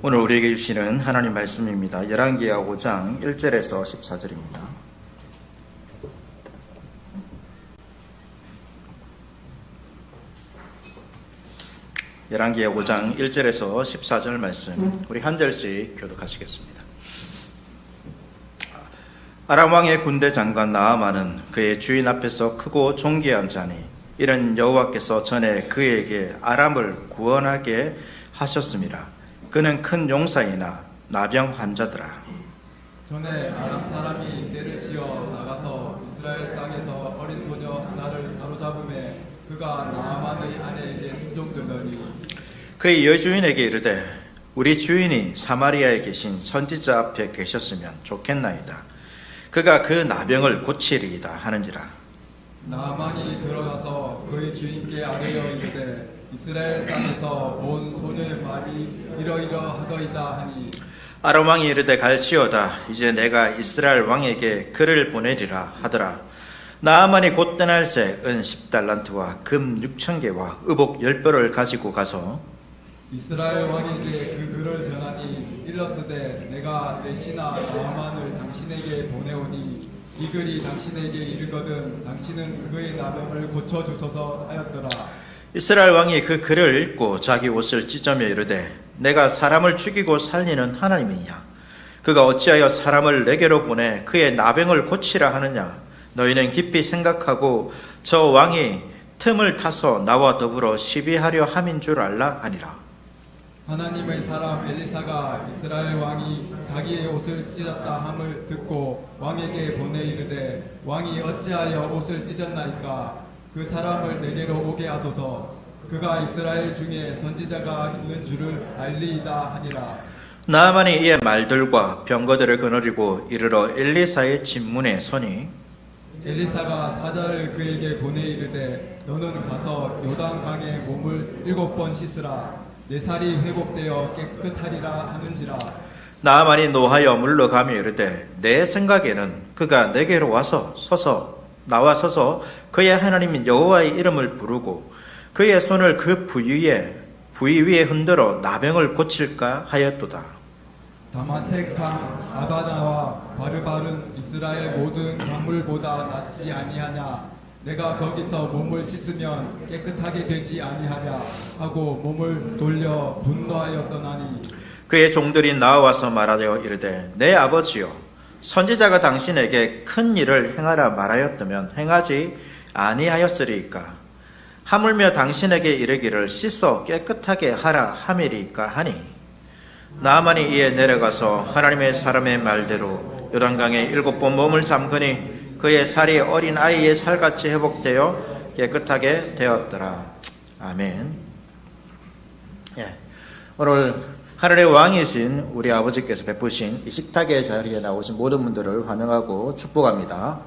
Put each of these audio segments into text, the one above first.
오늘 우리에게 주시는 하나님 말씀입니다. 열왕기하 5장 1절에서 14절입니다. 열왕기하 5장 1절에서 14절 말씀 우리 한 절씩 교독하시겠습니다. 아람 왕의 군대 장관 나아만은 그의 주인 앞에서 크고 존귀한 자니 이는 여호와께서 전에 그에게 아람을 구원하게 하셨습니다. 그는 큰 용사이나 나병 환자더라. 전에 아람 사람이 떼를 지어 나가서 이스라엘 땅에서 어린 소녀 하나를 사로잡음에 그가 나아만의 아내에게 순종되더니 그의 여주인에게 이르되 우리 주인이 사마리아에 계신 선지자 앞에 계셨으면 좋겠나이다. 그가 그 나병을 고치리이다 하는지라. 나아만이 들어가서 그의 주인께 아뢰어 이르되 이스라엘 땅에서 온 소녀의 말이 이러이러하더이다 하니 아람 왕이 이르되 갈지어다. 이제 내가 이스라엘 왕에게 그를 보내리라 하더라. 나아만이 곧 떠날새 은 10달란트와 금 6,000개와 의복 10벌을 가지고 가서 이스라엘 왕에게 그 글을 전하니 일렀으되 내가 내 신하 나아만을 당신에게 보내오니 이 글이 당신에게 이르거든 당신은 그의 나병을 고쳐주소서 하였더라. 이스라엘 왕이 그 글을 읽고 자기 옷을 찢으며 이르되 내가 사람을 죽이고 살리는 하나님이냐? 그가 어찌하여 사람을 내게로 보내 그의 나병을 고치라 하느냐? 너희는 깊이 생각하고 저 왕이 틈을 타서 나와 더불어 시비하려 함인 줄 알라 하니라. 하나님의 사람 엘리사가 이스라엘 왕이 자기의 옷을 찢었다 함을 듣고 왕에게 보내 이르되 왕이 어찌하여 옷을 찢었나이까? 그 사람을 내게로 오게 하소서. 그가 이스라엘 중에 선지자가 있는 줄을 알리이다 하니라. 나아만이 이에 말들과 병거들을 거느리고 이르러 엘리사의 집문에 서니 엘리사가 사자를 그에게 보내 이르되 너는 가서 요단강에 몸을 7번 씻으라. 내 살이 회복되어 깨끗하리라 하는지라. 나아만이 노하여 물러가며 이르되 내 생각에는 그가 내게로 나와 서서 그의 하나님 여호와의 이름을 부르고 그의 손을 그 부위 위에 흔들어 나병을 고칠까 하였도다. 다마섹강 아바나와 바르바른 이스라엘 모든 강물보다 낫지 아니하냐? 내가 거기서 몸을 씻으면 깨끗하게 되지 아니하랴 하고 몸을 돌려 분노하여 떠나니 그의 종들이 나와서 말하여 이르되 내 아버지여 선지자가 당신에게 큰 일을 행하라 말하였다면 행하지 아니하였으리이까? 하물며 당신에게 이르기를 씻어 깨끗하게 하라 함이리이까 하니 나아만이 이에 내려가서 하나님의 사람의 말대로 요단강에 7번 몸을 잠그니 그의 살이 어린 아이의 살같이 회복되어 깨끗하게 되었더라. 아멘. 오늘 하늘의 왕이신 우리 아버지께서 베푸신 이 식탁의 자리에 나오신 모든 분들을 환영하고 축복합니다.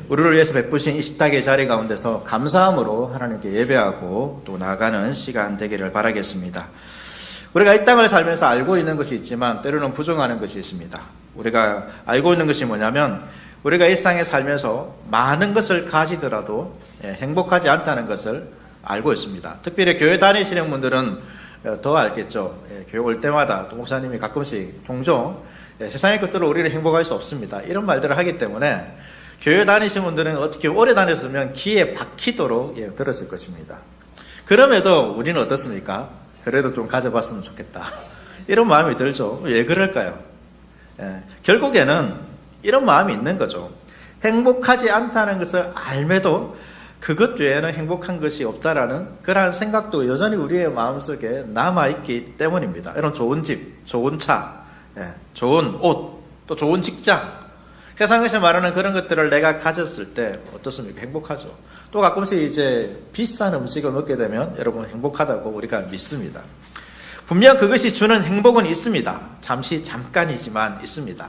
우리를 위해서 베푸신 이 식탁의 자리 가운데서 감사함으로 하나님께 예배하고 또 나아가는 시간 되기를 바라겠습니다. 우리가 이 땅을 살면서 알고 있는 것이 있지만 때로는 부정하는 것이 있습니다. 우리가 알고 있는 것이 뭐냐면 우리가 일상에 살면서 많은 것을 가지더라도 행복하지 않다는 것을 알고 있습니다. 특별히 교회 다니시는 분들은 더 알겠죠. 교회 올 때마다 또 목사님이 가끔씩 종종 세상의 것들로 우리는 행복할 수 없습니다. 이런 말들을 하기 때문에 교회 다니시는 분들은 어떻게 오래 다녔으면 귀에 박히도록 들었을 것입니다. 그럼에도 우리는 어떻습니까? 그래도 좀 가져봤으면 좋겠다. 이런 마음이 들죠. 왜 그럴까요? 결국에는 이런 마음이 있는 거죠. 행복하지 않다는 것을 알매도 그것 외에는 행복한 것이 없다라는 그러한 생각도 여전히 우리의 마음속에 남아있기 때문입니다. 이런 좋은 집, 좋은 차, 좋은 옷, 또 좋은 직장, 세상에서 말하는 그런 것들을 내가 가졌을 때 어떻습니까? 행복하죠. 또 가끔씩 이제 비싼 음식을 먹게 되면 여러분 행복하다고 우리가 믿습니다. 분명 그것이 주는 행복은 있습니다. 잠시 잠깐이지만 있습니다.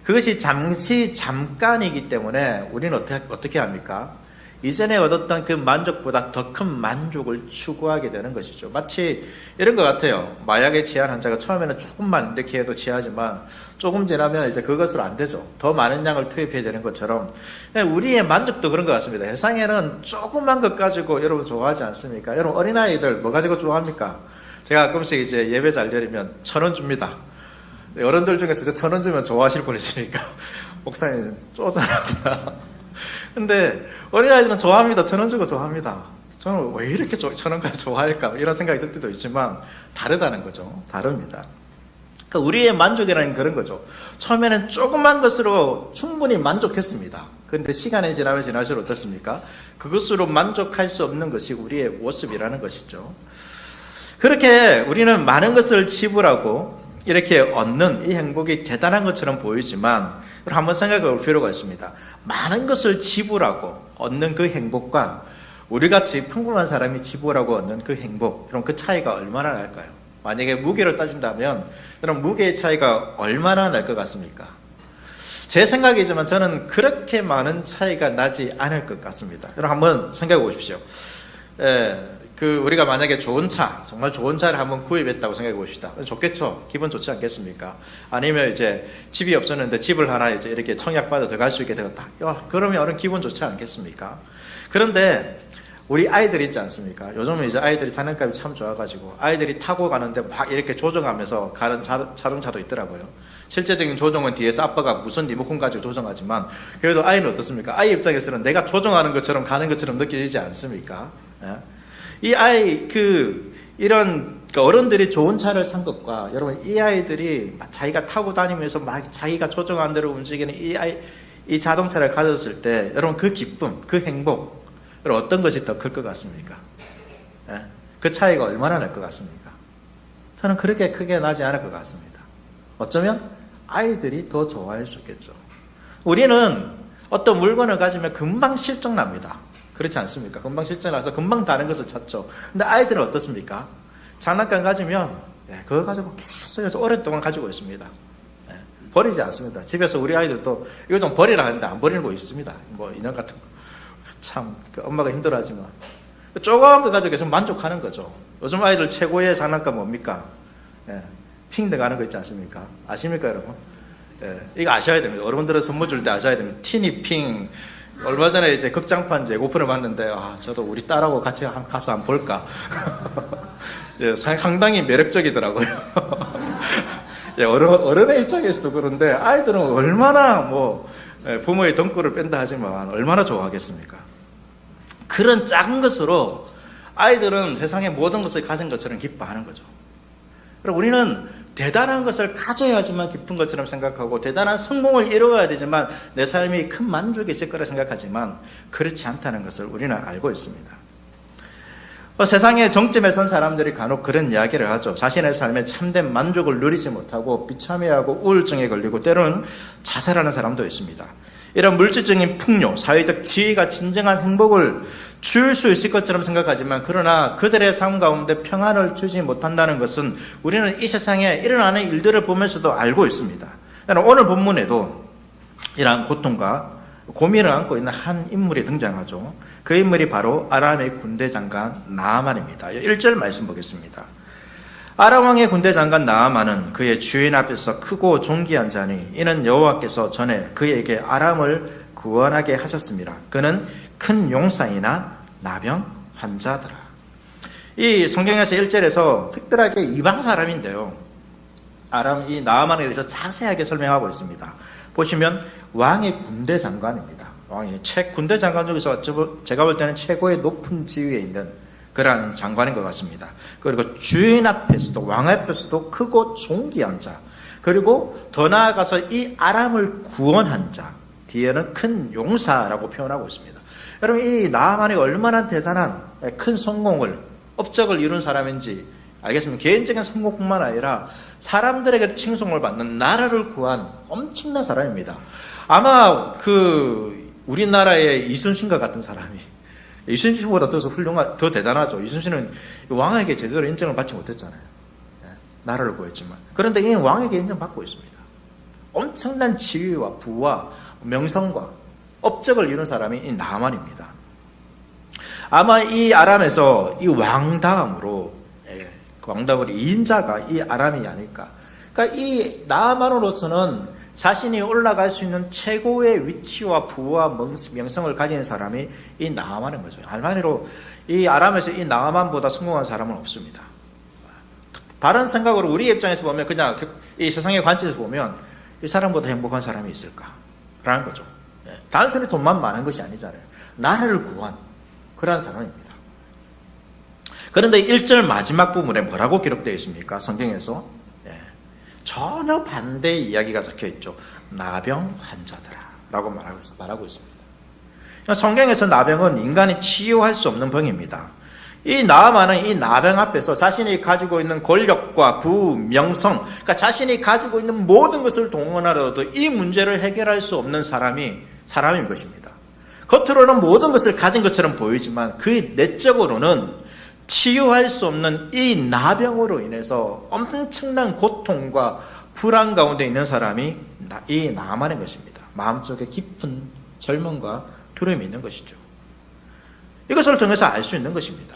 그것이 잠시 잠깐이기 때문에 우리는 어떻게 합니까? 이전에 얻었던 그 만족보다 더 큰 만족을 추구하게 되는 것이죠. 마치 이런 것 같아요. 마약에 취한 환자가 처음에는 조금만 이렇게 해도 취하지만 조금 지나면 이제 그것으로 안 되죠. 더 많은 양을 투입해야 되는 것처럼 우리의 만족도 그런 것 같습니다. 세상에는 조그만 것 가지고 여러분 좋아하지 않습니까? 여러분 어린아이들 뭐 가지고 좋아합니까? 제가 가끔씩 이제 예배 잘 드리면 1,000원 줍니다. 어른들 중에서 1,000원 주면 좋아하실 분 있으니까 목사님 쪼잔하구나. 근데 어린아이들은 좋아합니다. 1,000원 주고 좋아합니다. 저는 왜 이렇게 1,000원까지 좋아할까 이런 생각이 들 때도 있지만 다르다는 거죠. 다릅니다. 그러니까 우리의 만족이라는 그런 거죠. 처음에는 조그만 것으로 충분히 만족했습니다. 그런데 시간이 지나면 지날수록 어떻습니까? 그것으로 만족할 수 없는 것이 우리의 모습이라는 것이죠. 그렇게 우리는 많은 것을 지불하고 이렇게 얻는 이 행복이 대단한 것처럼 보이지만 한번 생각해 볼 필요가 있습니다. 많은 것을 지불하고 얻는 그 행복과 우리같이 평범한 사람이 지불하고 얻는 그 행복, 그럼 그 차이가 얼마나 날까요? 만약에 무게로 따진다면 그럼 무게의 차이가 얼마나 날 것 같습니까? 제 생각이지만 저는 그렇게 많은 차이가 나지 않을 것 같습니다. 여러분 한번 생각해 보십시오. 우리가 만약에 좋은 차, 정말 좋은 차를 한번 구입했다고 생각해 봅시다. 좋겠죠? 기분 좋지 않겠습니까? 아니면 이제 집이 없었는데 집을 하나 이제 이렇게 청약받아 들어갈 수 있게 되었다. 그러면 여러분 기분 좋지 않겠습니까? 그런데 우리 아이들 있지 않습니까? 요즘은 이제 아이들이 장난감이 참 좋아가지고 아이들이 타고 가는데 막 이렇게 조정하면서 가는 자동차도 있더라고요. 실제적인 조정은 뒤에서 아빠가 무슨 리모컨 가지고 조정하지만 그래도 아이는 어떻습니까? 아이 입장에서는 내가 조정하는 것처럼 가는 것처럼 느껴지지 않습니까? 이 아이 이런 어른들이 좋은 차를 산 것과 여러분 이 아이들이 자기가 타고 다니면서 막 자기가 조정한 대로 움직이는 이 자동차를 가졌을 때 여러분 그 기쁨, 그 행복 어떤 것이 더 클 것 같습니까? 그 차이가 얼마나 날 것 같습니까? 저는 그렇게 크게 나지 않을 것 같습니다. 어쩌면 아이들이 더 좋아할 수 있겠죠. 우리는 어떤 물건을 가지면 금방 실증납니다. 그렇지 않습니까? 금방 실증나서 금방 다른 것을 찾죠. 근데 아이들은 어떻습니까? 장난감 가지면 그거 가지고 계속 오랫동안 가지고 있습니다. 버리지 않습니다. 집에서 우리 아이들도 이거 좀 버리라 하는데 안 버리는 거 있습니다. 뭐 인형 같은 거. 참 엄마가 힘들어하지만 조그만 거 가지고 계속 만족하는 거죠. 요즘 아이들 최고의 장난감 뭡니까? 핑 들어가는 거 있지 않습니까? 아십니까 여러분? 이거 아셔야 됩니다. 어른들은 선물 줄 때 아셔야 됩니다. 티니핑 얼마 전에 이제 극장판 예고편을 봤는데 저도 우리 딸하고 같이 가서 한번 볼까? 상당히 매력적이더라고요. 어른의 입장에서도 그런데 아이들은 얼마나 부모의 등골을 뺀다 하지만 얼마나 좋아하겠습니까? 그런 작은 것으로 아이들은 세상의 모든 것을 가진 것처럼 기뻐하는 거죠. 그럼 우리는 대단한 것을 가져야지만 기쁜 것처럼 생각하고 대단한 성공을 이루어야 되지만 내 삶이 큰 만족이 있을 거라 생각하지만 그렇지 않다는 것을 우리는 알고 있습니다. 세상의 정점에 선 사람들이 간혹 그런 이야기를 하죠. 자신의 삶에 참된 만족을 누리지 못하고 비참해하고 우울증에 걸리고 때로는 자살하는 사람도 있습니다. 이런 물질적인 풍요, 사회적 지위가 진정한 행복을 줄 수 있을 것처럼 생각하지만 그러나 그들의 삶 가운데 평안을 주지 못한다는 것은 우리는 이 세상에 일어나는 일들을 보면서도 알고 있습니다. 오늘 본문에도 이러한 고통과 고민을 안고 있는 한 인물이 등장하죠. 그 인물이 바로 아람의 군대 장관 나아만입니다. 1절 말씀 보겠습니다. 아람 왕의 군대 장관 나아만은 그의 주인 앞에서 크고 존귀한 자니 이는 여호와께서 전에 그에게 아람을 구원하게 하셨습니다. 그는 큰 용사이나 나병 환자더라. 이 성경에서 1절에서 특별하게 이방 사람인데요. 아람 이 나아만에 대해서 자세하게 설명하고 있습니다. 보시면 왕의 군대 장관입니다. 왕이 군대 장관 중에서 제가 볼 때는 최고의 높은 지위에 있는 그러한 장관인 것 같습니다. 그리고 주인 앞에서도 왕 앞에서도 크고 존귀한 자, 그리고 더 나아가서 이 아람을 구원한 자, 뒤에는 큰 용사라고 표현하고 있습니다. 여러분 이 나아만이 얼마나 대단한 큰 성공을 업적을 이룬 사람인지 알겠습니다. 개인적인 성공뿐만 아니라 사람들에게도 칭송을 받는 나라를 구한 엄청난 사람입니다. 아마 우리나라의 이순신과 같은 사람이 이순신보다 더 대단하죠. 이순신은 왕에게 제대로 인정을 받지 못했잖아요. 나라를 구했지만. 그런데 이 왕에게 인정받고 있습니다. 엄청난 지위와 부와 명성과 업적을 이룬 사람이 이 나아만입니다. 아마 이 아람에서 이 왕 다음으로 2인자가 이 아람이 아닐까. 그러니까 이 나아만으로서는 자신이 올라갈 수 있는 최고의 위치와 부와 명성을 가진 사람이 이 나아만인 거죠. 한마디로 이 아람에서 이 나아만보다 성공한 사람은 없습니다. 다른 생각으로 우리 입장에서 보면 그냥 이 세상의 관점에서 보면 이 사람보다 행복한 사람이 있을까? 라는 거죠. 단순히 돈만 많은 것이 아니잖아요. 나라를 구한 그러한 사람입니다. 그런데 1절 마지막 부분에 뭐라고 기록되어 있습니까? 성경에서 전혀 반대의 이야기가 적혀 있죠. 나병 환자들아 라고 말하고 있습니다. 성경에서 나병은 인간이 치유할 수 없는 병입니다. 이 나아만은 이 나병 앞에서 자신이 가지고 있는 권력과 명성, 그러니까 자신이 가지고 있는 모든 것을 동원하려도 이 문제를 해결할 수 없는 사람인 것입니다. 겉으로는 모든 것을 가진 것처럼 보이지만 그 내적으로는 치유할 수 없는 이 나병으로 인해서 엄청난 고통과 불안 가운데 있는 사람이 이 나만인 것입니다. 마음속에 깊은 절망과 두려움이 있는 것이죠. 이것을 통해서 알 수 있는 것입니다.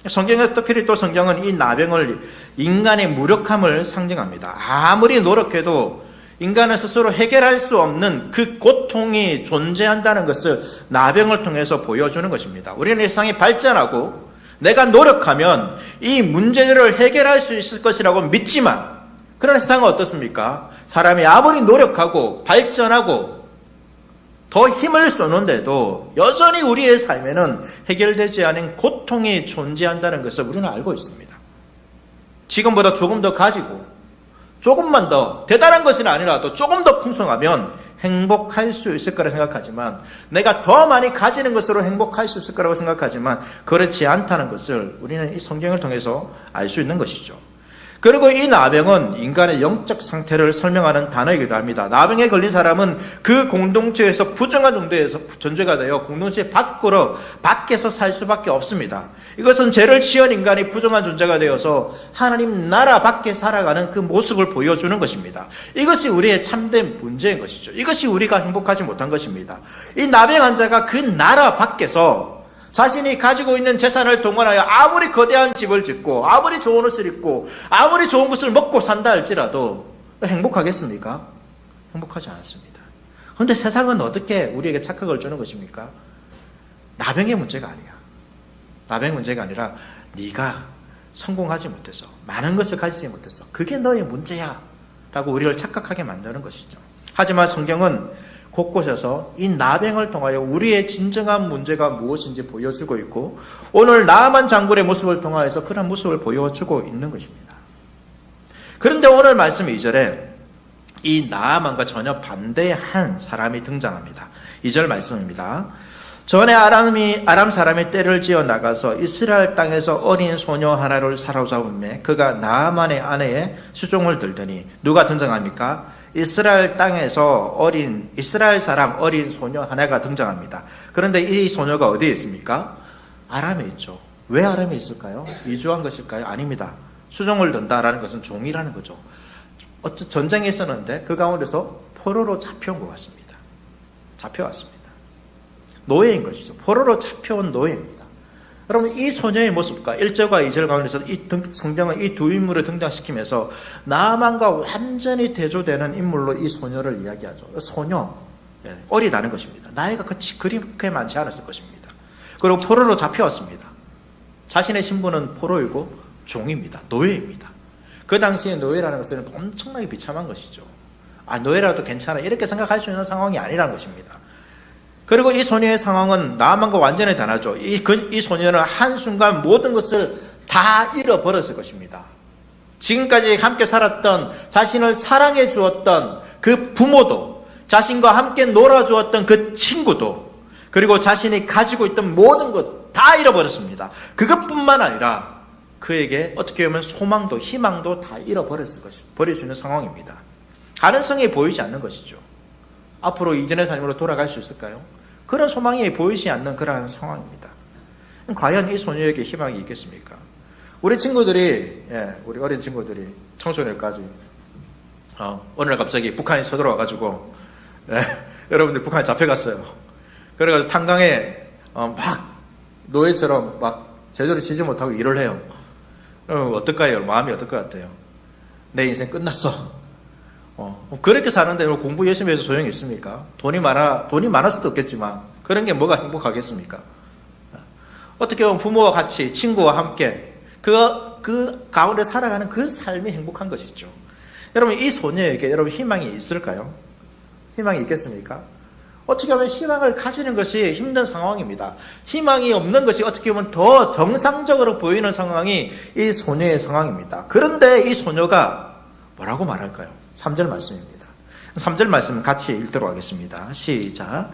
성경에서 특별히 또 성경은 이 나병을 인간의 무력함을 상징합니다. 아무리 노력해도 인간은 스스로 해결할 수 없는 그 고통이 존재한다는 것을 나병을 통해서 보여주는 것입니다. 우리는 이 세상이 발전하고 내가 노력하면 이 문제들을 해결할 수 있을 것이라고 믿지만 그런 세상은 어떻습니까? 사람이 아무리 노력하고 발전하고 더 힘을 쏘는데도 여전히 우리의 삶에는 해결되지 않은 고통이 존재한다는 것을 우리는 알고 있습니다. 지금보다 조금 더 가지고 조금만 더 대단한 것은 아니라도 조금 더 풍성하면 행복할 수 있을 거라 생각하지만 내가 더 많이 가지는 것으로 행복할 수 있을 거라고 생각하지만 그렇지 않다는 것을 우리는 이 성경을 통해서 알 수 있는 것이죠. 그리고 이 나병은 인간의 영적 상태를 설명하는 단어이기도 합니다. 나병에 걸린 사람은 그 공동체에서 부정한 정도에서 존재가 되어 공동체 밖에서 살 수밖에 없습니다. 이것은 죄를 지은 인간이 부정한 존재가 되어서 하나님 나라 밖에 살아가는 그 모습을 보여주는 것입니다. 이것이 우리의 참된 문제인 것이죠. 이것이 우리가 행복하지 못한 것입니다. 이 나병 환자가 그 나라 밖에서 자신이 가지고 있는 재산을 동원하여 아무리 거대한 집을 짓고 아무리 좋은 옷을 입고 아무리 좋은 것을 먹고 산다 할지라도 행복하겠습니까? 행복하지 않습니다. 그런데 세상은 어떻게 우리에게 착각을 주는 것입니까? 나병의 문제가 아니야. 나병의 문제가 아니라 네가 성공하지 못해서 많은 것을 가지지 못해서 그게 너의 문제야 라고 우리를 착각하게 만드는 것이죠. 하지만 성경은 곳곳에서 이 나병을 통하여 우리의 진정한 문제가 무엇인지 보여주고 있고 오늘 나아만 장군의 모습을 통하여서 그런 모습을 보여주고 있는 것입니다. 그런데 오늘 말씀 2절에 이 나아만과 전혀 반대한 사람이 등장합니다. 2절 말씀입니다. 전에 아람 사람이 떼를 지어 나가서 이스라엘 땅에서 어린 소녀 하나를 사로잡음에 그가 나아만의 아내의 수종을 들더니 누가 등장합니까? 이스라엘 땅에서 이스라엘 사람 어린 소녀 하나가 등장합니다. 그런데 이 소녀가 어디에 있습니까? 아람에 있죠. 왜 아람에 있을까요? 이주한 것일까요? 아닙니다. 수종을 든다라는 것은 종이라는 거죠. 전쟁이 있었는데 그 가운데서 포로로 잡혀온 것 같습니다. 잡혀왔습니다. 노예인 것이죠. 포로로 잡혀온 노예입니다. 여러분 이 소녀의 모습과 1절과 2절 가운데서 성경은 이 두 인물을 등장시키면서 나아만과 완전히 대조되는 인물로 이 소녀를 이야기하죠. 소녀, 어리다는 것입니다. 나이가 그렇게 많지 않았을 것입니다. 그리고 포로로 잡혀왔습니다. 자신의 신분은 포로이고 종입니다. 노예입니다. 그 당시에 노예라는 것은 엄청나게 비참한 것이죠. 노예라도 괜찮아 이렇게 생각할 수 있는 상황이 아니라는 것입니다. 그리고 이 소녀의 상황은 나아만과 완전히 다르죠. 이 소녀는 한순간 모든 것을 다 잃어버렸을 것입니다. 지금까지 함께 살았던 자신을 사랑해 주었던 그 부모도 자신과 함께 놀아주었던 그 친구도 그리고 자신이 가지고 있던 모든 것 다 잃어버렸습니다. 그것뿐만 아니라 그에게 어떻게 보면 소망도 희망도 다 버릴 수 있는 상황입니다. 가능성이 보이지 않는 것이죠. 앞으로 이전의 삶으로 돌아갈 수 있을까요? 그런 소망이 보이지 않는 그러한 상황입니다. 과연 이 소녀에게 희망이 있겠습니까? 우리 친구들이, 우리 어린 친구들이 청소년까지 어느 날 갑자기 북한이 쳐들어와가지고 여러분들 북한에 잡혀갔어요. 그래가지고 탄광에 막 노예처럼 막 제대로 쉬지 못하고 일을 해요. 어떨까요? 마음이 어떨 것 같아요? 내 인생 끝났어. 그렇게 사는데 공부 열심히 해서 소용이 있습니까? 돈이 많을 수도 없겠지만 그런 게 뭐가 행복하겠습니까? 어떻게 보면 부모와 같이 친구와 함께 그 그 가운데 살아가는 그 삶이 행복한 것이죠. 여러분, 이 소녀에게 여러분 희망이 있을까요? 희망이 있겠습니까? 어떻게 하면 희망을 가지는 것이 힘든 상황입니다. 희망이 없는 것이 어떻게 보면 더 정상적으로 보이는 상황이 이 소녀의 상황입니다. 그런데 이 소녀가 뭐라고 말할까요? 3절 말씀입니다. 3절 말씀 같이 읽도록 하겠습니다. 시작.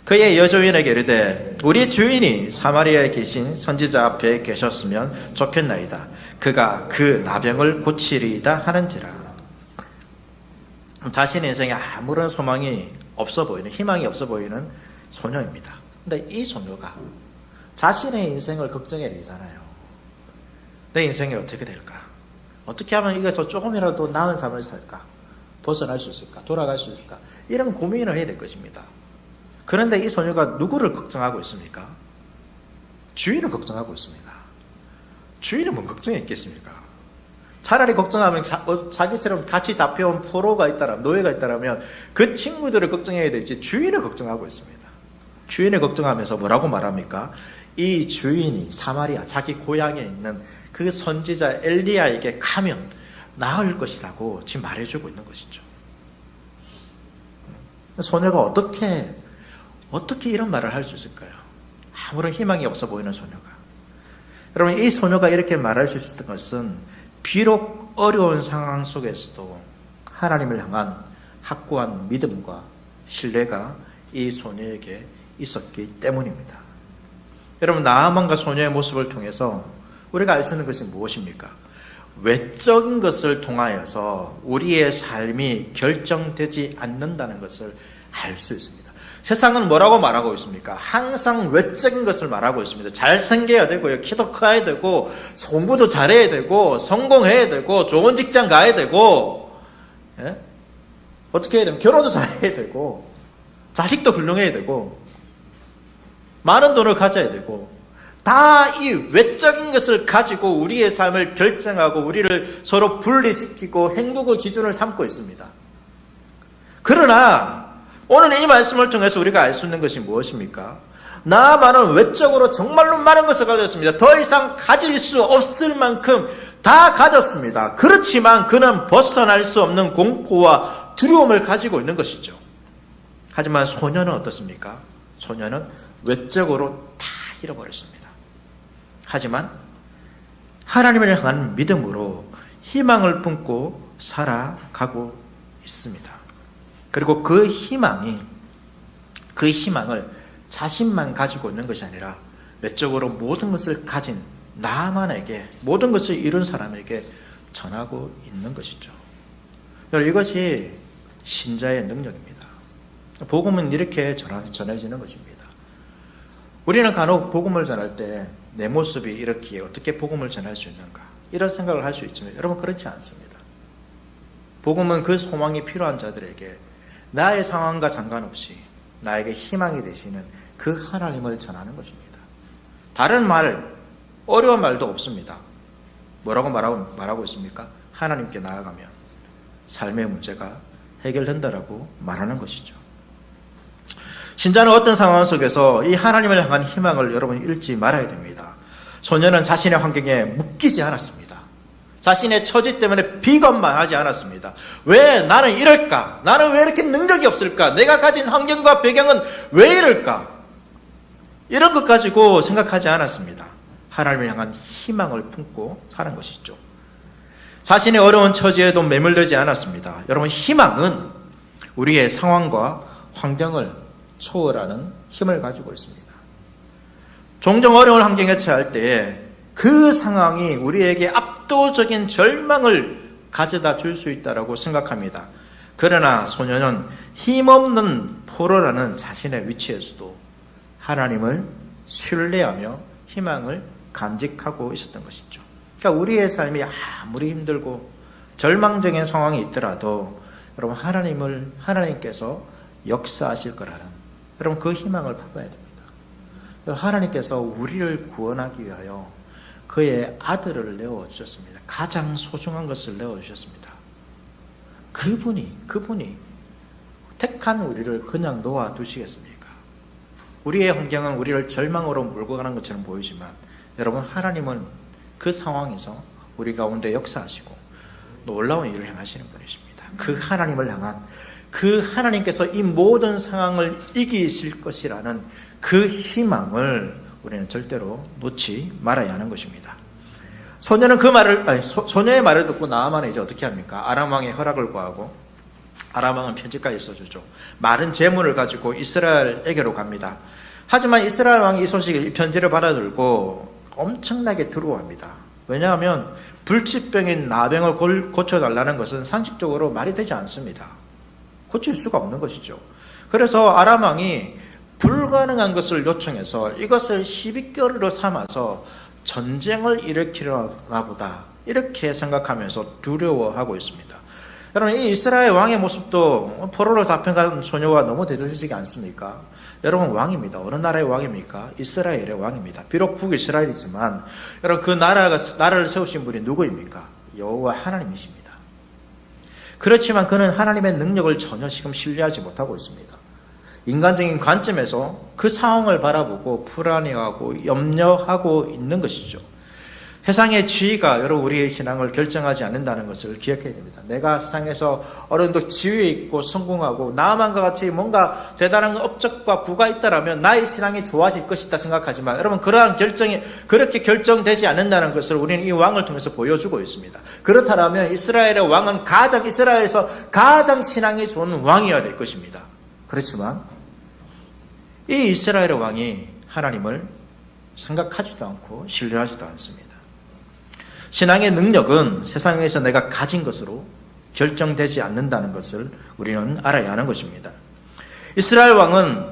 그의 여주인에게 이르되 우리 주인이 사마리아에 계신 선지자 앞에 계셨으면 좋겠나이다. 그가 그 나병을 고치리이다 하는지라. 자신의 인생에 아무런 소망이 없어 보이는, 희망이 없어 보이는 소녀입니다. 근데 이 소녀가 자신의 인생을 걱정해 내잖아요. 내 인생이 어떻게 될까? 어떻게 하면 이것서 조금이라도 나은 삶을 살까? 벗어날 수 있을까? 돌아갈 수 있을까? 이런 고민을 해야 될 것입니다. 그런데 이 소녀가 누구를 걱정하고 있습니까? 주인을 걱정하고 있습니다. 주인은 뭔 걱정이 있겠습니까? 차라리 걱정하면 자기처럼 같이 잡혀온 포로가 있다라면, 노예가 있다라면 그 친구들을 걱정해야 되지 주인을 걱정하고 있습니다. 주인을 걱정하면서 뭐라고 말합니까? 이 주인이 사마리아, 자기 고향에 있는 그 선지자 엘리야에게 가면 나을 것이라고 지금 말해주고 있는 것이죠. 소녀가 어떻게 이런 말을 할 수 있을까요? 아무런 희망이 없어 보이는 소녀가. 여러분, 이 소녀가 이렇게 말할 수 있었던 것은 비록 어려운 상황 속에서도 하나님을 향한 확고한 믿음과 신뢰가 이 소녀에게 있었기 때문입니다. 여러분, 나아만과 소녀의 모습을 통해서 우리가 알 수 있는 것이 무엇입니까? 외적인 것을 통하여서 우리의 삶이 결정되지 않는다는 것을 알 수 있습니다. 세상은 뭐라고 말하고 있습니까? 항상 외적인 것을 말하고 있습니다. 잘생겨야 되고요, 키도 커야 되고, 공부도 잘해야 되고, 성공해야 되고, 좋은 직장 가야 되고, 예? 어떻게 해야 되면 결혼도 잘해야 되고, 자식도 훌륭해야 되고, 많은 돈을 가져야 되고, 다 이 외적인 것을 가지고 우리의 삶을 결정하고 우리를 서로 분리시키고 행복의 기준을 삼고 있습니다. 그러나 오늘 이 말씀을 통해서 우리가 알 수 있는 것이 무엇입니까? 나아만은 외적으로 정말로 많은 것을 가졌습니다. 더 이상 가질 수 없을 만큼 다 가졌습니다. 그렇지만 그는 벗어날 수 없는 공포와 두려움을 가지고 있는 것이죠. 하지만 소녀는 어떻습니까? 소녀는 외적으로 다 잃어버렸습니다. 하지만 하나님을 향한 믿음으로 희망을 품고 살아가고 있습니다. 그리고 그 희망을 자신만 가지고 있는 것이 아니라 외적으로 모든 것을 가진 나만에게, 모든 것을 이룬 사람에게 전하고 있는 것이죠. 여러분, 이것이 신자의 능력입니다. 복음은 이렇게 전해지는 것입니다. 우리는 간혹 복음을 전할 때 내 모습이 이렇게 어떻게 복음을 전할 수 있는가, 이런 생각을 할 수 있지만 여러분, 그렇지 않습니다. 복음은 그 소망이 필요한 자들에게 나의 상황과 상관없이 나에게 희망이 되시는 그 하나님을 전하는 것입니다. 다른 어려운 말도 없습니다. 뭐라고 말하고 있습니까? 하나님께 나아가면 삶의 문제가 해결된다라고 말하는 것이죠. 신자는 어떤 상황 속에서 이 하나님을 향한 희망을 여러분 잃지 말아야 됩니다. 소녀는 자신의 환경에 묶이지 않았습니다. 자신의 처지 때문에 비관만 하지 않았습니다. 왜 나는 이럴까? 나는 왜 이렇게 능력이 없을까? 내가 가진 환경과 배경은 왜 이럴까? 이런 것 가지고 생각하지 않았습니다. 하나님을 향한 희망을 품고 사는 것이죠. 자신의 어려운 처지에도 매몰되지 않았습니다. 여러분, 희망은 우리의 상황과 환경을 초월하는 힘을 가지고 있습니다. 종종 어려운 환경에 처할 때에 그 상황이 우리에게 압도적인 절망을 가져다 줄 수 있다고 생각합니다. 그러나 소녀는 힘없는 포로라는 자신의 위치에서도 하나님을 신뢰하며 희망을 간직하고 있었던 것이죠. 그러니까 우리의 삶이 아무리 힘들고 절망적인 상황이 있더라도 여러분, 하나님께서 역사하실 거라는 여러분, 그 희망을 품어야 됩니다. 하나님께서 우리를 구원하기 위하여 그의 아들을 내어주셨습니다. 가장 소중한 것을 내어주셨습니다. 그분이 택한 우리를 그냥 놓아두시겠습니까? 우리의 환경은 우리를 절망으로 몰고 가는 것처럼 보이지만 여러분, 하나님은 그 상황에서 우리 가운데 역사하시고 놀라운 일을 행하시는 분이십니다. 그 하나님을 향한, 그 하나님께서 이 모든 상황을 이기실 것이라는 그 희망을 우리는 절대로 놓지 말아야 하는 것입니다. 소녀는 소녀의 말을 듣고 나아만은 이제 어떻게 합니까? 아람 왕의 허락을 구하고 아람 왕은 편지까지 써주죠. 많은 재물을 가지고 이스라엘에게로 갑니다. 하지만 이스라엘 왕이 이 소식을, 이 편지를 받아들고 엄청나게 두려워합니다. 왜냐하면 불치병인 나병을 고쳐달라는 것은 상식적으로 말이 되지 않습니다. 고칠 수가 없는 것이죠. 그래서 아람 왕이 불가능한 것을 요청해서 이것을 시비거리로 삼아서 전쟁을 일으키려나 보다, 이렇게 생각하면서 두려워하고 있습니다. 여러분, 이 이스라엘 왕의 모습도 포로로 잡혀간 소녀와 너무 대조되지 않습니까? 여러분, 왕입니다. 어느 나라의 왕입니까? 이스라엘의 왕입니다. 비록 북이스라엘이지만 여러분, 그 나라를 세우신 분이 누구입니까? 여호와 하나님이십니다. 그렇지만 그는 하나님의 능력을 전혀 지금 신뢰하지 못하고 있습니다. 인간적인 관점에서 그 상황을 바라보고 불안해하고 염려하고 있는 것이죠. 세상의 지위가 여러분 우리의 신앙을 결정하지 않는다는 것을 기억해야 됩니다. 내가 세상에서 어느 정도 지위 있고 성공하고 나만과 같이 뭔가 대단한 업적과 부가 있다라면 나의 신앙이 좋아질 것이다 생각하지만, 여러분, 그러한 결정이 그렇게 결정되지 않는다는 것을 우리는 이 왕을 통해서 보여주고 있습니다. 그렇다면 이스라엘의 왕은 이스라엘에서 가장 신앙이 좋은 왕이어야 될 것입니다. 그렇지만 이 이스라엘의 왕이 하나님을 생각하지도 않고 신뢰하지도 않습니다. 신앙의 능력은 세상에서 내가 가진 것으로 결정되지 않는다는 것을 우리는 알아야 하는 것입니다. 이스라엘 왕은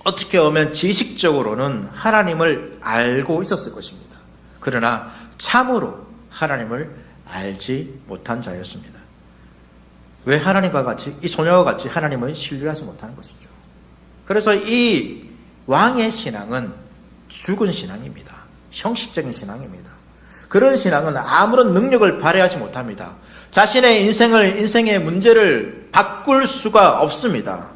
어떻게 보면 지식적으로는 하나님을 알고 있었을 것입니다. 그러나 참으로 하나님을 알지 못한 자였습니다. 왜 하나님과 같이, 이 소녀와 같이 하나님을 신뢰하지 못하는 것이죠. 그래서 이 왕의 신앙은 죽은 신앙입니다. 형식적인 신앙입니다. 그런 신앙은 아무런 능력을 발휘하지 못합니다. 자신의 인생의 문제를 바꿀 수가 없습니다.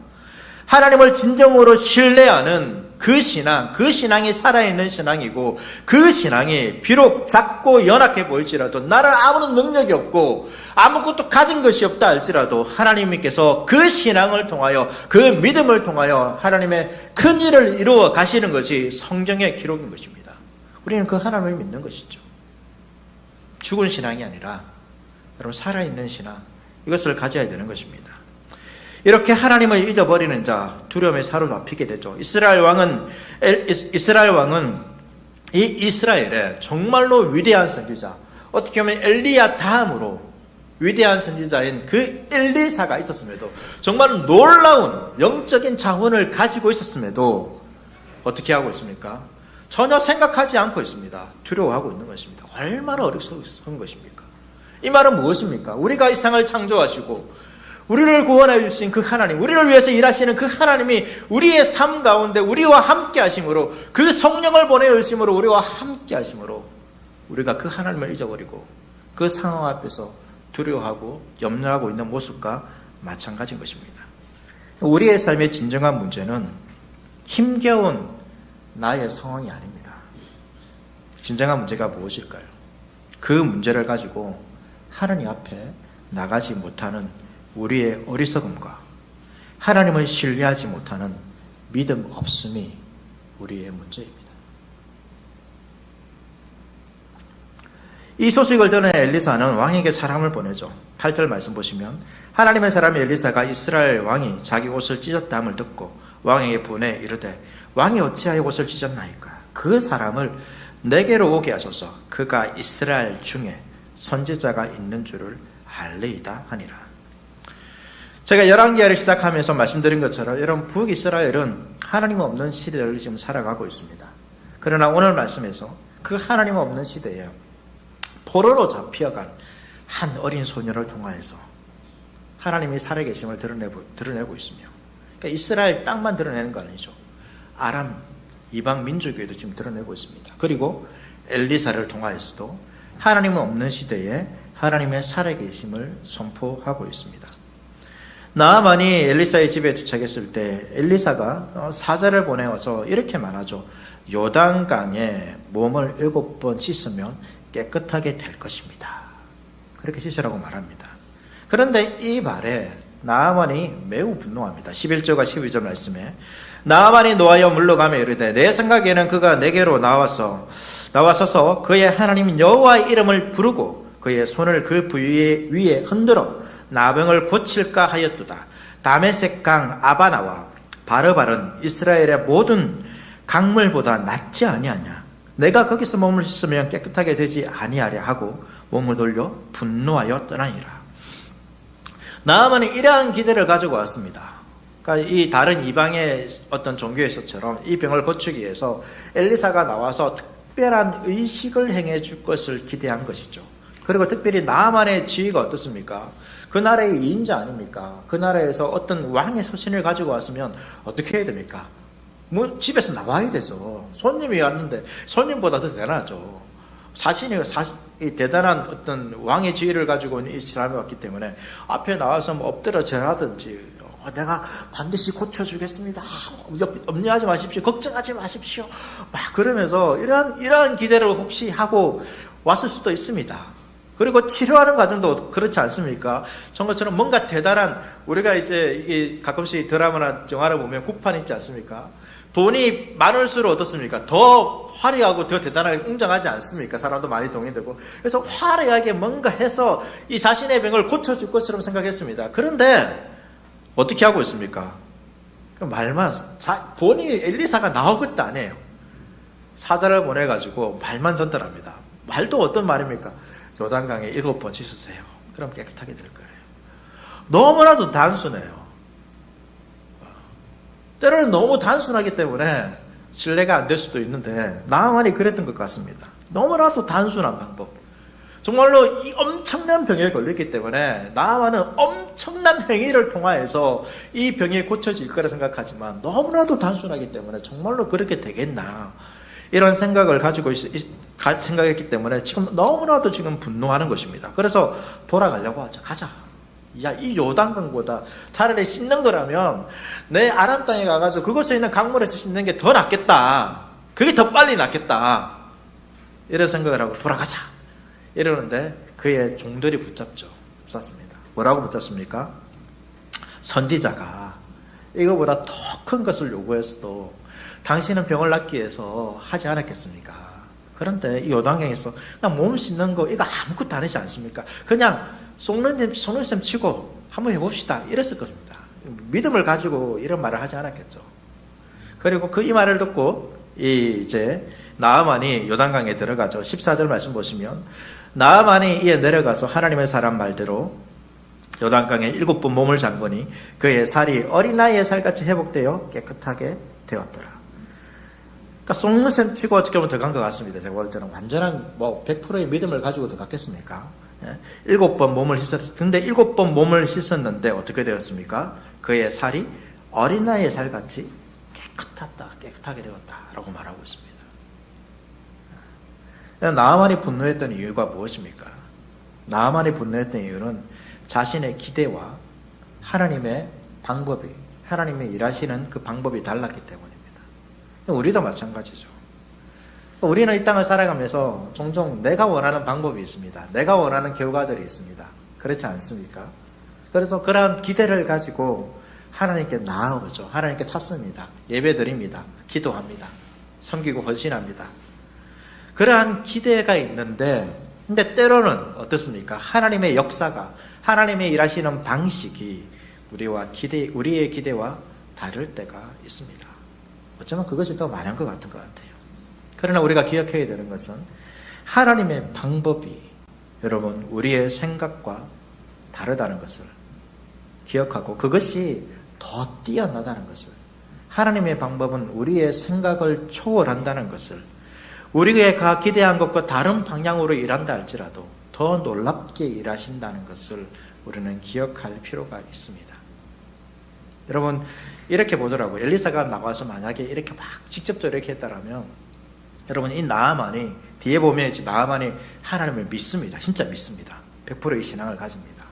하나님을 진정으로 신뢰하는 그 신앙이 살아있는 신앙이고, 그 신앙이 비록 작고 연약해 보일지라도, 나는 아무런 능력이 없고 아무것도 가진 것이 없다 할지라도 하나님께서 그 신앙을 통하여, 그 믿음을 통하여 하나님의 큰 일을 이루어 가시는 것이 성경의 기록인 것입니다. 우리는 그 하나님을 믿는 것이죠. 죽은 신앙이 아니라 여러분, 살아있는 신앙, 이것을 가져야 되는 것입니다. 이렇게 하나님을 잊어버리는 자, 두려움에 사로잡히게 되죠. 이스라엘 왕은 이 이스라엘의 정말로 위대한 선지자, 어떻게 보면 엘리야 다음으로 위대한 선지자인 그 엘리사가 있었음에도, 정말 놀라운 영적인 자원을 가지고 있었음에도 어떻게 하고 있습니까? 전혀 생각하지 않고 있습니다. 두려워하고 있는 것입니다. 얼마나 어리석은 것입니까? 이 말은 무엇입니까? 우리가 이 세상을 창조하시고 우리를 구원해 주신 그 하나님, 우리를 위해서 일하시는 그 하나님이 우리의 삶 가운데 우리와 함께 하심으로, 그 성령을 보내어 주심으로 우리와 함께 하심으로, 우리가 그 하나님을 잊어버리고 그 상황 앞에서 두려워하고 염려하고 있는 모습과 마찬가지인 것입니다. 우리의 삶의 진정한 문제는 힘겨운 나의 상황이 아닙니다. 진정한 문제가 무엇일까요? 그 문제를 가지고 하나님 앞에 나가지 못하는 우리의 어리석음과 하나님을 신뢰하지 못하는 믿음 없음이 우리의 문제입니다. 이 소식을 들은 엘리사는 왕에게 사람을 보내죠. 8절 말씀 보시면, 하나님의 사람 엘리사가 이스라엘 왕이 자기 옷을 찢었다 함을 듣고 왕에게 보내 이르되, 왕이 어찌하여 옷을 찢었나이까? 그 사람을 내게로 오게 하소서. 그가 이스라엘 중에 선지자가 있는 줄을 알리이다 하니라. 제가 열왕기하를 시작하면서 말씀드린 것처럼, 여러분, 북이스라엘은 하나님 없는 시대를 지금 살아가고 있습니다. 그러나 오늘 말씀에서 그 하나님 없는 시대에 포로로 잡혀간 한 어린 소녀를 통하여서 하나님이 살아계심을 드러내고 있으며, 그러니까 이스라엘 땅만 드러내는 거 아니죠. 아람 이방 민족에도 지금 드러내고 있습니다. 그리고 엘리사를 통하여서도 하나님은 없는 시대에 하나님의 살아계심을 선포하고 있습니다. 나아만이 엘리사의 집에 도착했을 때 엘리사가 사자를 보내어서 이렇게 말하죠. 요단강에 몸을 7번 씻으면 깨끗하게 될 것입니다. 그렇게 씻으라고 말합니다. 그런데 이 말에 나아만이 매우 분노합니다. 11절과 12절 말씀에 나아만이 노하여 물러가며 이르되 내 생각에는 그가 내게로 나와서서 그의 하나님 여호와의 이름을 부르고 그의 손을 그 부위 위에 흔들어 나병을 고칠까 하였도다. 다메섹 강 아바나와 바르발은 이스라엘의 모든 강물보다 낫지 아니하냐. 내가 거기서 몸을 씻으면 깨끗하게 되지 아니하랴 하고 몸을 돌려 분노하여 떠나니라. 나아만이 이러한 기대를 가지고 왔습니다. 그러니까 이 다른 이방의 어떤 종교에서처럼 이 병을 고치기 위해서 엘리사가 나와서 특별한 의식을 행해 줄 것을 기대한 것이죠. 그리고 특별히 나아만의 지위가 어떻습니까? 그 나라의 2인자 아닙니까? 그 나라에서 어떤 왕의 서신을 가지고 왔으면 어떻게 해야 됩니까? 뭐 집에서 나와야 되죠. 손님이 왔는데 손님보다 더 대단하죠. 이 대단한 어떤 왕의 지위를 가지고 온 이 사람이 왔기 때문에 앞에 나와서 뭐 엎드려 절하든지 내가 반드시 고쳐주겠습니다. 염려하지 마십시오. 걱정하지 마십시오. 막 그러면서 이러한 기대를 혹시 하고 왔을 수도 있습니다. 그리고 치료하는 과정도 그렇지 않습니까? 저것처럼 뭔가 대단한, 우리가 이제 이게 가끔씩 드라마나 영화를 보면 국판 있지 않습니까? 돈이 많을수록 어떻습니까? 더 화려하고 더 대단하게 웅장하지 않습니까? 사람도 많이 동의되고. 그래서 화려하게 뭔가 해서 이 자신의 병을 고쳐줄 것처럼 생각했습니다. 그런데 어떻게 하고 있습니까? 그 말만, 본인이 엘리사가 나오겠다 안 해요. 사자를 보내가지고 말만 전달합니다. 말도 어떤 말입니까? 요단강에 7번 씻으세요. 그럼 깨끗하게 될 거예요. 너무나도 단순해요. 때로는 너무 단순하기 때문에 신뢰가 안 될 수도 있는데 나아만이 그랬던 것 같습니다. 너무나도 단순한 방법. 정말로 이 엄청난 병에 걸렸기 때문에 나아만은 엄청난 행위를 통하여서 이 병이 고쳐질 거라 생각하지만 너무나도 단순하기 때문에 정말로 그렇게 되겠나 이런 생각을 가지고 생각했기 때문에 지금 너무나도 지금 분노하는 것입니다. 그래서 돌아가려고 하죠. 가자. 야, 이 요단강보다 차라리 씻는 거라면 내 아람 땅에 가가지고 그곳에 있는 강물에서 씻는 게 더 낫겠다. 그게 더 빨리 낫겠다. 이런 생각을 하고 돌아가자. 이러는데 그의 종들이 붙잡습니다. 뭐라고 붙잡습니까? 선지자가 이거보다 더 큰 것을 요구했어도 당신은 병을 낫기 위해서 하지 않았겠습니까? 그런데 이 요단강에서 그냥 몸 씻는 거 이거 아무것도 아니지 않습니까? 그냥 속눈썹 치고 한번 해봅시다. 이랬을 겁니다. 믿음을 가지고 이런 말을 하지 않았겠죠. 그리고 이 말을 듣고 이제 나아만이 요단강에 들어가죠. 14절 말씀 보시면 나아만이 이에 내려가서 하나님의 사람 말대로 요단강에 7번 몸을 잠그니 그의 살이 어린아이의 살같이 회복되어 깨끗하게 되었더라. 그러니까 속눈썹 치고 어떻게 보면 더 간 것 같습니다. 제가 볼 때는 완전한 100%의 믿음을 가지고 더 갔겠습니까? 7번 몸을 씻었어요. 근데 7번 몸을 씻었는데 어떻게 되었습니까? 그의 살이 어린아이의 살같이 깨끗하게 되었다라고 말하고 있습니다. 나아만이 분노했던 이유가 무엇입니까? 나아만이 분노했던 이유는 자신의 기대와 하나님의 방법이, 하나님의 일하시는 그 방법이 달랐기 때문입니다. 우리도 마찬가지죠. 우리는 이 땅을 살아가면서 종종 내가 원하는 방법이 있습니다. 내가 원하는 결과들이 있습니다. 그렇지 않습니까? 그래서 그러한 기대를 가지고 하나님께 나아오죠. 하나님께 찾습니다. 예배드립니다. 기도합니다. 섬기고 헌신합니다. 그러한 기대가 있는데 근데 때로는 어떻습니까? 하나님의 역사가, 하나님의 일하시는 방식이 우리의 기대와 다를 때가 있습니다. 어쩌면 그것이 더 많은 것 같은 것 같아요. 그러나 우리가 기억해야 되는 것은 하나님의 방법이 여러분 우리의 생각과 다르다는 것을 기억하고 그것이 더 뛰어나다는 것을, 하나님의 방법은 우리의 생각을 초월한다는 것을, 우리가 기대한 것과 다른 방향으로 일한다 할지라도 더 놀랍게 일하신다는 것을 우리는 기억할 필요가 있습니다. 여러분 이렇게 보더라고요. 엘리사가 나와서 만약에 이렇게 막 직접적으로 이렇게 했다라면 여러분 이 나아만이 뒤에 보면 나아만이 하나님을 믿습니다. 진짜 믿습니다. 100%의 신앙을 가집니다.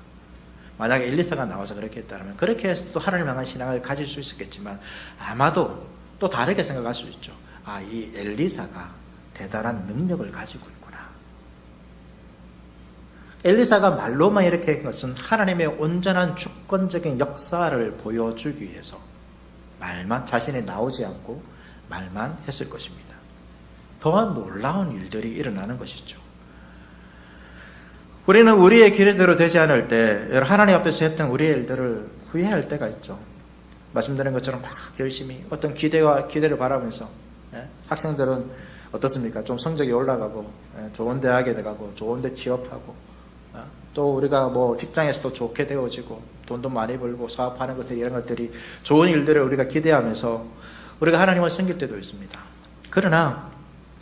만약에 엘리사가 나와서 그렇게 했다면 그렇게 해서 또 하나님 향한 신앙을 가질 수 있었겠지만 아마도 또 다르게 생각할 수 있죠. 이 엘리사가 대단한 능력을 가지고 있구나. 엘리사가 말로만 이렇게 한 것은 하나님의 온전한 주권적인 역사를 보여주기 위해서 말만, 자신이 나오지 않고 말만 했을 것입니다. 더 놀라운 일들이 일어나는 것이죠. 우리는 우리의 기대대로 되지 않을 때 하나님 앞에서 했던 우리의 일들을 후회할 때가 있죠. 말씀드린 것처럼 막 열심히 어떤 기대를 바라면서, 학생들은 어떻습니까? 좀 성적이 올라가고, 좋은 대학에 가고, 좋은 데 취업하고, 또 우리가 뭐 직장에서도 좋게 되어지고, 돈도 많이 벌고, 사업하는 것들, 이런 것들이 좋은 일들을 우리가 기대하면서 우리가 하나님을 섬길 때도 있습니다. 그러나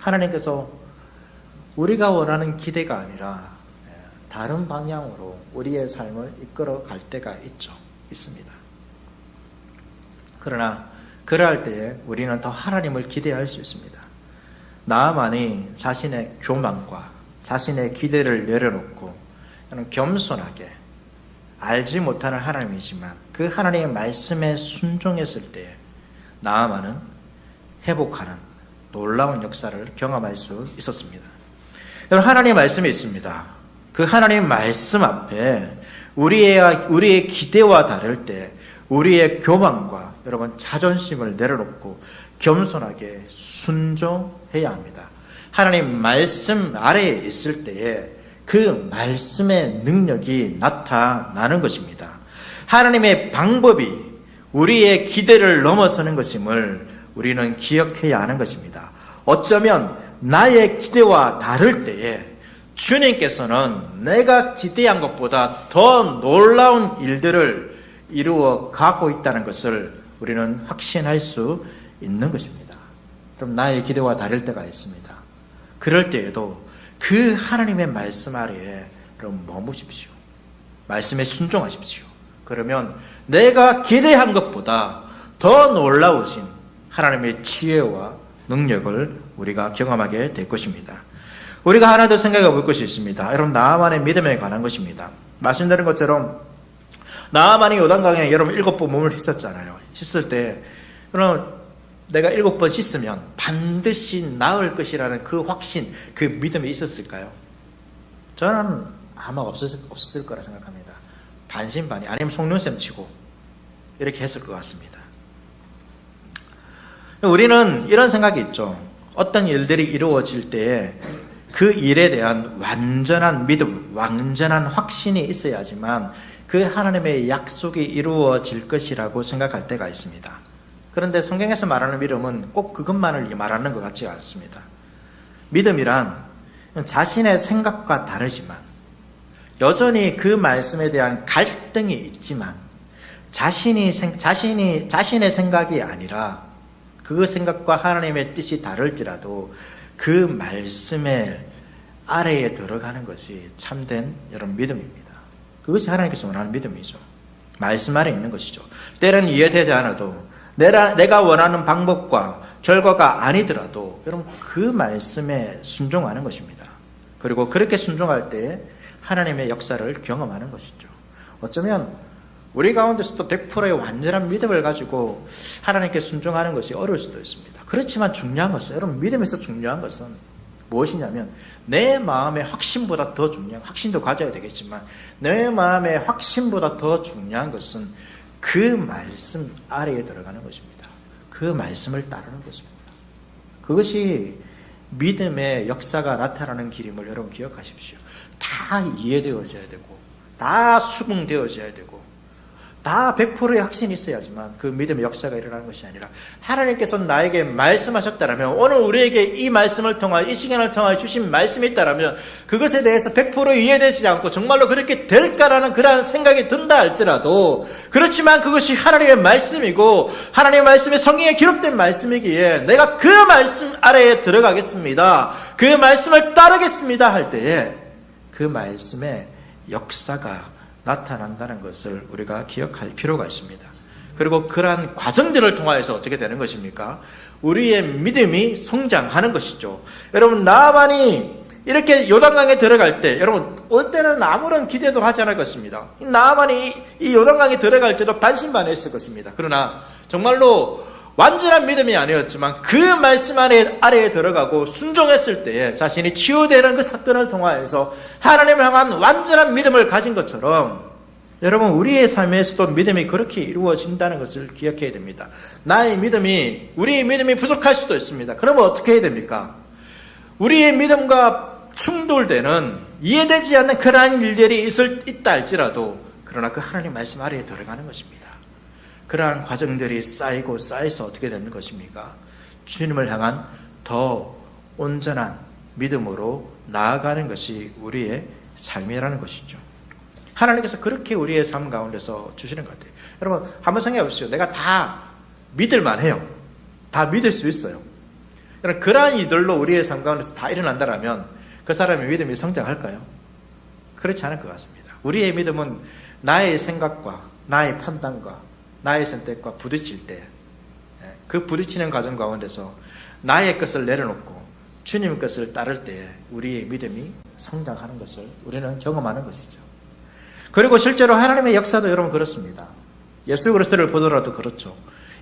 하나님께서 우리가 원하는 기대가 아니라 다른 방향으로 우리의 삶을 이끌어 갈 때가 있습니다. 그러나 그럴 때에 우리는 더 하나님을 기대할 수 있습니다. 나아만이 자신의 교만과 자신의 기대를 내려놓고 겸손하게 알지 못하는 하나님이지만 그 하나님의 말씀에 순종했을 때 나아만은 회복하는 놀라운 역사를 경험할 수 있었습니다. 여러분, 하나님의 말씀이 있습니다. 그 하나님의 말씀 앞에 우리의 기대와 다를 때 우리의 교만과 여러분 자존심을 내려놓고 겸손하게 순종해야 합니다. 하나님 말씀 아래에 있을 때에 그 말씀의 능력이 나타나는 것입니다. 하나님의 방법이 우리의 기대를 넘어서는 것임을 우리는 기억해야 하는 것입니다. 어쩌면 나의 기대와 다를 때에 주님께서는 내가 기대한 것보다 더 놀라운 일들을 이루어 가고 있다는 것을 우리는 확신할 수 있는 것입니다. 그럼 나의 기대와 다를 때가 있습니다. 그럴 때에도 그 하나님의 말씀 아래에 그럼 머무십시오. 말씀에 순종하십시오. 그러면 내가 기대한 것보다 더 놀라우신 하나님의 지혜와 능력을 우리가 경험하게 될 것입니다. 우리가 하나 더 생각해 볼 것이 있습니다. 여러분, 나아만의 믿음에 관한 것입니다. 말씀드린 것처럼 나아만이 요단강에 여러분 7번 몸을 씻었잖아요. 씻을 때 그럼 내가 7번 씻으면 반드시 나을 것이라는 그 확신, 그 믿음이 있었을까요? 저는 아마 없었을 거라 생각합니다. 반신반의 아니면 속눈썹 치고 이렇게 했을 것 같습니다. 우리는 이런 생각이 있죠. 어떤 일들이 이루어질 때에 그 일에 대한 완전한 믿음, 완전한 확신이 있어야지만 그 하나님의 약속이 이루어질 것이라고 생각할 때가 있습니다. 그런데 성경에서 말하는 믿음은 꼭 그것만을 말하는 것 같지 않습니다. 믿음이란 자신의 생각과 다르지만 여전히 그 말씀에 대한 갈등이 있지만 자신의 생각이 아니라 그 생각과 하나님의 뜻이 다를지라도 그 말씀의 아래에 들어가는 것이 참된 여러분 믿음입니다. 그것이 하나님께서 원하는 믿음이죠. 말씀 아래에 있는 것이죠. 때로는 이해되지 않아도 내가 원하는 방법과 결과가 아니더라도 여러분 그 말씀에 순종하는 것입니다. 그리고 그렇게 순종할 때 하나님의 역사를 경험하는 것이죠. 어쩌면 우리 가운데서도 100%의 완전한 믿음을 가지고 하나님께 순종하는 것이 어려울 수도 있습니다. 그렇지만 중요한 것은, 여러분 믿음에서 중요한 것은 무엇이냐면 내 마음의 확신보다 더 중요한, 확신도 가져야 되겠지만 내 마음의 확신보다 더 중요한 것은 그 말씀 아래에 들어가는 것입니다. 그 말씀을 따르는 것입니다. 그것이 믿음의 역사가 나타나는 길임을 여러분 기억하십시오. 다 이해되어져야 되고 다 수긍되어져야 되고 다 100%의 확신이 있어야지만 그 믿음의 역사가 일어나는 것이 아니라 하나님께서 나에게 말씀하셨다면 오늘 우리에게 이 말씀을 통하여 이 시간을 통하여 주신 말씀이 있다면 그것에 대해서 100% 이해되지 않고 정말로 그렇게 될까라는 그러한 생각이 든다 할지라도 그렇지만 그것이 하나님의 말씀이고 하나님의 말씀이 성경에 기록된 말씀이기에 내가 그 말씀 아래에 들어가겠습니다. 그 말씀을 따르겠습니다 할 때에 그 말씀의 역사가 나타난다는 것을 우리가 기억할 필요가 있습니다. 그리고 그러한 과정들을 통하여서 어떻게 되는 것입니까? 우리의 믿음이 성장하는 것이죠. 여러분 나아만이 이렇게 요단강에 들어갈 때 여러분 올 때는 아무런 기대도 하지 않을 것입니다. 나아만이 이 요단강에 들어갈 때도 반신반의했을 것입니다. 그러나 정말로 완전한 믿음이 아니었지만 그 말씀 아래에 들어가고 순종했을 때에 자신이 치유되는 그 사건을 통하여서 하나님을 향한 완전한 믿음을 가진 것처럼 여러분, 우리의 삶에서도 믿음이 그렇게 이루어진다는 것을 기억해야 됩니다. 우리의 믿음이 부족할 수도 있습니다. 그러면 어떻게 해야 됩니까? 우리의 믿음과 충돌되는, 이해되지 않는 그러한 일들이 있다 할지라도 그러나 그 하나님 말씀 아래에 들어가는 것입니다. 그러한 과정들이 쌓여서 어떻게 되는 것입니까? 주님을 향한 더 온전한 믿음으로 나아가는 것이 우리의 삶이라는 것이죠. 하나님께서 그렇게 우리의 삶 가운데서 주시는 것 같아요. 여러분, 한번 생각해 보십시오. 내가 다 믿을만 해요. 다 믿을 수 있어요. 여러분, 그러한 이들로 우리의 삶 가운데서 다 일어난다면 그 사람의 믿음이 성장할까요? 그렇지 않을 것 같습니다. 우리의 믿음은 나의 생각과 나의 판단과 나의 선택과 부딪힐 때, 그 부딪히는 과정 가운데서 나의 것을 내려놓고 주님의 것을 따를 때 우리의 믿음이 성장하는 것을 우리는 경험하는 것이죠. 그리고 실제로 하나님의 역사도 여러분 그렇습니다. 예수 그리스도를 보더라도 그렇죠.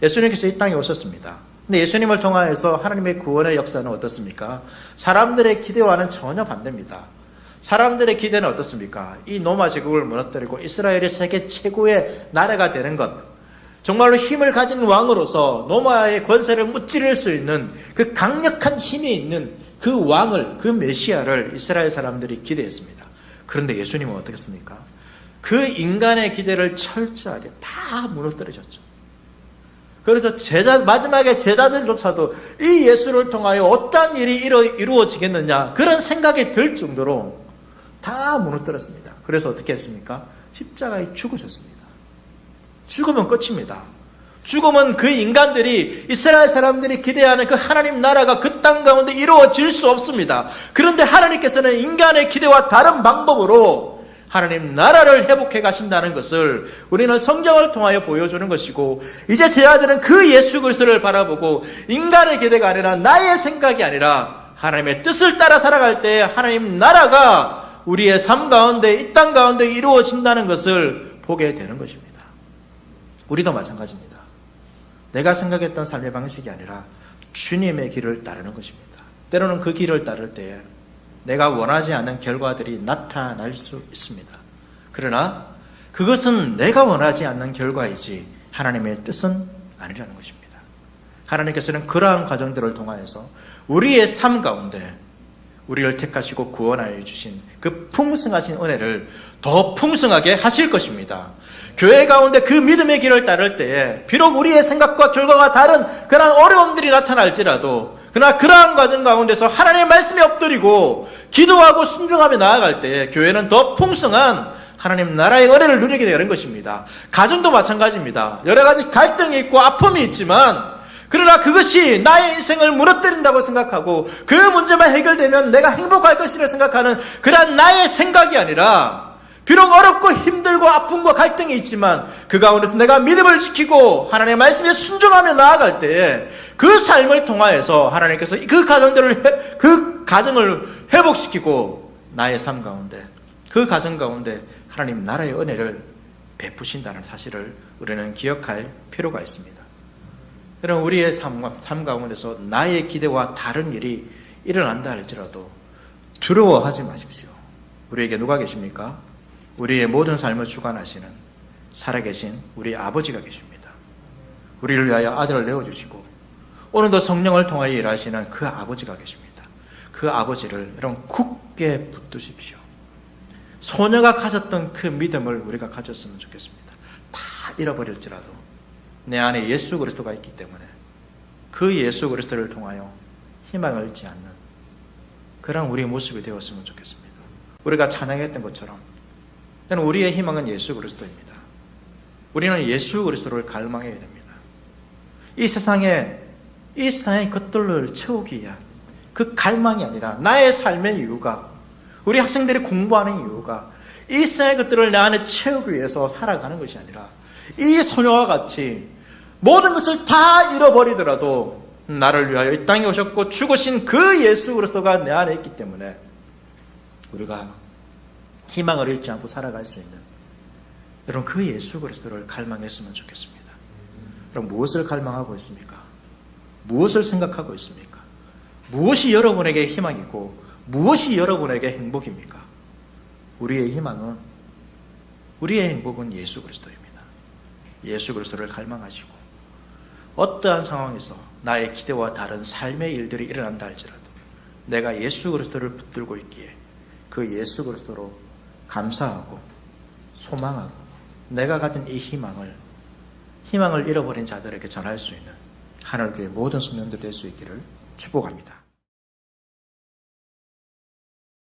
예수님께서 이 땅에 오셨습니다. 근데 예수님을 통하여서 하나님의 구원의 역사는 어떻습니까? 사람들의 기대와는 전혀 반대입니다. 사람들의 기대는 어떻습니까? 이 로마 제국을 무너뜨리고 이스라엘이 세계 최고의 나라가 되는 것, 정말로 힘을 가진 왕으로서 로마의 권세를 무찌를 수 있는 그 강력한 힘이 있는 그 왕을, 그 메시아를 이스라엘 사람들이 기대했습니다. 그런데 예수님은 어떻겠습니까? 그 인간의 기대를 철저하게 다 무너뜨리셨죠. 그래서 마지막에 제자들조차도 이 예수를 통하여 어떤 일이 이루어지겠느냐 그런 생각이 들 정도로 다 무너뜨렸습니다. 그래서 어떻게 했습니까? 십자가에 죽으셨습니다. 죽으면 끝입니다. 죽으면 그 인간들이, 이스라엘 사람들이 기대하는 그 하나님 나라가 그 땅 가운데 이루어질 수 없습니다. 그런데 하나님께서는 인간의 기대와 다른 방법으로 하나님 나라를 회복해 가신다는 것을 우리는 성경을 통하여 보여주는 것이고, 이제 제 아들은 그 예수 그리스도를 바라보고 인간의 기대가 아니라 나의 생각이 아니라 하나님의 뜻을 따라 살아갈 때 하나님 나라가 우리의 삶 가운데, 이 땅 가운데 이루어진다는 것을 보게 되는 것입니다. 우리도 마찬가지입니다. 내가 생각했던 삶의 방식이 아니라 주님의 길을 따르는 것입니다. 때로는 그 길을 따를 때에 내가 원하지 않는 결과들이 나타날 수 있습니다. 그러나 그것은 내가 원하지 않는 결과이지 하나님의 뜻은 아니라는 것입니다. 하나님께서는 그러한 과정들을 통하여서 우리의 삶 가운데 우리를 택하시고 구원하여 주신 그 풍성하신 은혜를 더 풍성하게 하실 것입니다. 교회 가운데 그 믿음의 길을 따를 때에 비록 우리의 생각과 결과가 다른 그러한 어려움들이 나타날지라도, 그러나 그러한 과정 가운데서 하나님의 말씀에 엎드리고 기도하고 순종하며 나아갈 때 교회는 더 풍성한 하나님 나라의 은혜를 누리게 되는 것입니다. 가정도 마찬가지입니다. 여러 가지 갈등이 있고 아픔이 있지만, 그러나 그것이 나의 인생을 무너뜨린다고 생각하고 그 문제만 해결되면 내가 행복할 것이라 생각하는 그러한 나의 생각이 아니라, 비록 어렵고 힘들고 아픔과 갈등이 있지만 그 가운데서 내가 믿음을 지키고 하나님의 말씀에 순종하며 나아갈 때에 그 삶을 통하여서 하나님께서 그 가정을 회복시키고 나의 삶 가운데, 그 가정 가운데 하나님 나라의 은혜를 베푸신다는 사실을 우리는 기억할 필요가 있습니다. 여러분, 우리의 삶 가운데서 나의 기대와 다른 일이 일어난다 할지라도 두려워하지 마십시오. 우리에게 누가 계십니까? 우리의 모든 삶을 주관하시는 살아계신 우리 아버지가 계십니다. 우리를 위하여 아들을 내어주시고 오늘도 성령을 통하여 일하시는 그 아버지가 계십니다. 그 아버지를 여러분 굳게 붙드십시오. 소녀가 가졌던 그 믿음을 우리가 가졌으면 좋겠습니다. 다 잃어버릴지라도 내 안에 예수 그리스도가 있기 때문에 그 예수 그리스도를 통하여 희망을 잃지 않는 그런 우리의 모습이 되었으면 좋겠습니다. 우리가 찬양했던 것처럼 우리의 희망은 예수 그리스도입니다. 우리는 예수 그리스도를 갈망해야 됩니다. 이 세상의 것들을 채우기 위한 그 갈망이 아니라 나의 삶의 이유가, 우리 학생들이 공부하는 이유가 이 세상의 것들을 내 안에 채우기 위해서 살아가는 것이 아니라 이 소녀와 같이 모든 것을 다 잃어버리더라도 나를 위하여 이 땅에 오셨고 죽으신 그 예수 그리스도가 내 안에 있기 때문에 우리가 희망을 잃지 않고 살아갈 수 있는, 여러분 그 예수 그리스도를 갈망했으면 좋겠습니다. 여러분 무엇을 갈망하고 있습니까? 무엇을 생각하고 있습니까? 무엇이 여러분에게 희망이고 무엇이 여러분에게 행복입니까? 우리의 희망은, 우리의 행복은 예수 그리스도입니다. 예수 그리스도를 갈망하시고 어떠한 상황에서 나의 기대와 다른 삶의 일들이 일어난다 할지라도 내가 예수 그리스도를 붙들고 있기에 그 예수 그리스도로 감사하고 소망하고 내가 가진 이 희망을 잃어버린 자들에게 전할 수 있는 하늘교회 모든 성령들 될 수 있기를 축복합니다.